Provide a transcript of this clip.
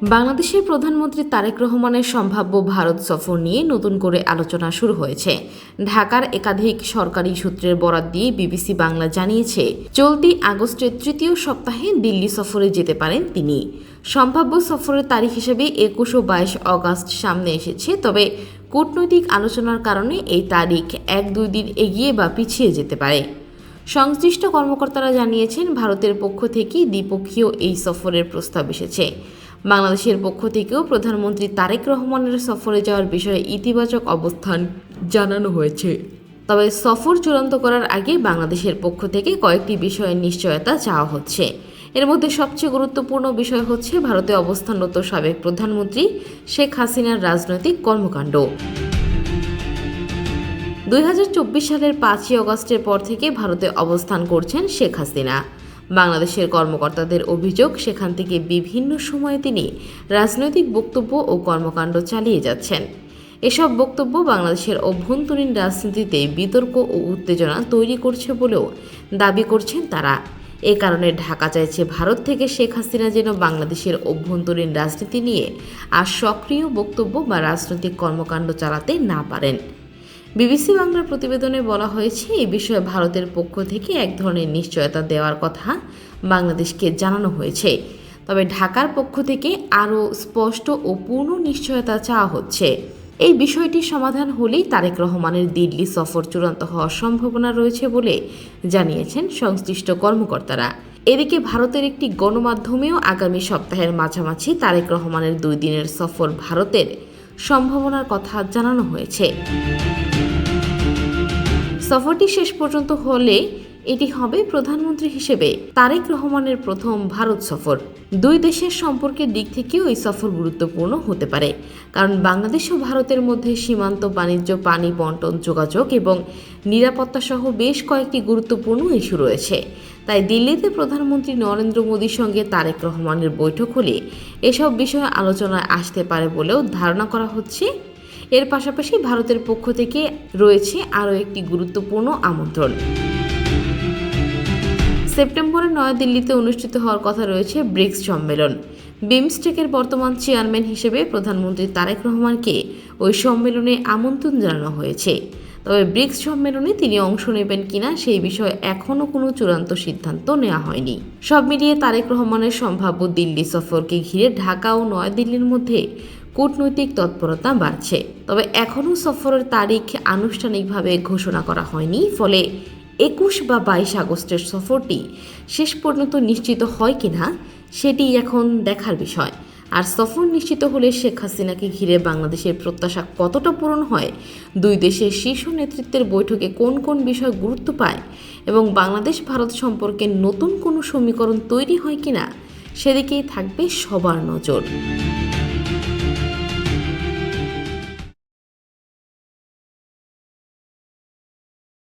বাংলাদেশের প্রধানমন্ত্রী তারেক রহমানের সম্ভাব্য ভারত সফর নিয়ে নতুন করে আলোচনা শুরু হয়েছে। ঢাকার একাধিক সরকারি সূত্রের বরাত দিয়ে বিবিসি বাংলা জানিয়েছে, চলতি আগস্টের তৃতীয় সপ্তাহে দিল্লি সফরে যেতে পারেন তিনি। সম্ভাব্য সফরের তারিখ হিসেবে 21 ও 22 অগস্ট সামনে এসেছে, তবে কূটনৈতিক আলোচনার কারণে এই তারিখ 1-2 দিন এগিয়ে বা পিছিয়ে যেতে পারে। সংশ্লিষ্ট কর্মকর্তারা জানিয়েছেন, ভারতের পক্ষ থেকেই দ্বিপক্ষীয় এই সফরের প্রস্তাব এসেছে। বাংলাদেশের পক্ষ থেকেও প্রধানমন্ত্রী তারেক রহমানের সফরে যাওয়ার বিষয়ে ইতিবাচক অবস্থান জানানো হয়েছে। তবে সফর চূড়ান্ত করার আগে বাংলাদেশের পক্ষ থেকে কয়েকটি বিষয়ের নিশ্চয়তা চাওয়া হচ্ছে। এর মধ্যে সবচেয়ে গুরুত্বপূর্ণ বিষয় হচ্ছে ভারতে অবস্থানরত সাবেক প্রধানমন্ত্রী শেখ হাসিনার রাজনৈতিক কর্মকাণ্ড। 2024 সালের 5 অগস্টের পর থেকে ভারতে অবস্থান করছেন শেখ হাসিনা। বাংলাদেশের কর্মকর্তাদের অভিযোগ, সেখান থেকে বিভিন্ন সময়ে তিনি রাজনৈতিক বক্তব্য ও কর্মকাণ্ড চালিয়ে যাচ্ছেন। এসব বক্তব্য বাংলাদেশের অভ্যন্তরীণ রাজনীতিতে বিতর্ক ও উত্তেজনা তৈরি করছে বলেও দাবি করছেন তারা। এ কারণে ঢাকা চাইছে ভারত থেকে শেখ হাসিনা যেন বাংলাদেশের অভ্যন্তরীণ রাজনীতি নিয়ে আর সক্রিয় বক্তব্য বা রাজনৈতিক কর্মকাণ্ড চালাতে না পারেন। বিবিসি বাংলার প্রতিবেদনে বলা হয়েছে, এই বিষয়ে ভারতের পক্ষ থেকে এক ধরনের নিশ্চয়তা দেওয়ার কথা বাংলাদেশকে জানানো হয়েছে। তবে ঢাকার পক্ষ থেকে আরও স্পষ্ট ও পূর্ণ নিশ্চয়তা চাওয়া হচ্ছে। এই বিষয়টির সমাধান হলেই তারেক রহমানের দিল্লি সফর চূড়ান্ত হওয়ার সম্ভাবনা রয়েছে বলে জানিয়েছেন সংশ্লিষ্ট কর্মকর্তারা। এদিকে ভারতের একটি গণমাধ্যমেও আগামী সপ্তাহের মাঝামাঝি তারেক রহমানের 2 দিনের সফর ভারতের সম্ভাবনার কথা জানানো হয়েছে। সফরটি শেষ পর্যন্ত হলে এটি হবে প্রধানমন্ত্রী হিসেবে তারেক রহমানের প্রথম ভারত সফর। 2 দেশের সম্পর্কের দিক থেকেও এই সফর গুরুত্বপূর্ণ হতে পারে, কারণ বাংলাদেশ ও ভারতের মধ্যে সীমান্ত, বাণিজ্য, পানি বণ্টন, যোগাযোগ এবং নিরাপত্তা সহ বেশ কয়েকটি গুরুত্বপূর্ণ ইস্যু রয়েছে। তাই দিল্লিতে প্রধানমন্ত্রী নরেন্দ্র মোদীর সঙ্গে তারেক রহমানের বৈঠক হলে এসব বিষয়ে আলোচনায় আসতে পারে বলেও ধারণা করা হচ্ছে। এর পাশাপাশি ভারতের পক্ষ থেকে রয়েছে আরও একটি গুরুত্বপূর্ণ আমন্ত্রণ। সেপ্টেম্বরে নয়াদিল্লিতে অনুষ্ঠিত হওয়ার কথা রয়েছে ব্রিক্স সম্মেলন। বিমস্টেকের বর্তমান চেয়ারম্যান হিসেবে প্রধানমন্ত্রী তারেক রহমানকে ওই সম্মেলনে আমন্ত্রণ জানানো হয়েছে। তবে ব্রিক্স সম্মেলনে তিনি অংশ নেবেন কিনা সেই বিষয়ে এখনও কোনো চূড়ান্ত সিদ্ধান্ত নেওয়া হয়নি। সব মিলিয়ে তারেক রহমানের সম্ভাব্য দিল্লি সফরকে ঘিরে ঢাকা ও নয়াদিল্লির মধ্যে কূটনৈতিক তৎপরতা বাড়ছে। তবে এখনও সফরের তারিখ আনুষ্ঠানিকভাবে ঘোষণা করা হয়নি, ফলে 21 বা 22 আগস্টের সফরটি শেষ পর্যন্ত নিশ্চিত হয় কিনা সেটি এখন দেখার বিষয়। আর সফর নিশ্চিত হলে শেখ হাসিনাকে ঘিরে বাংলাদেশের প্রত্যাশা কতটা পূরণ হয়, 2 দেশের শীর্ষ নেতৃত্বের বৈঠকে কোন কোন বিষয় গুরুত্ব পায় এবং বাংলাদেশ ভারত সম্পর্কে নতুন কোনো সমীকরণ তৈরি হয় কিনা সেদিকেই থাকবে সবার নজর।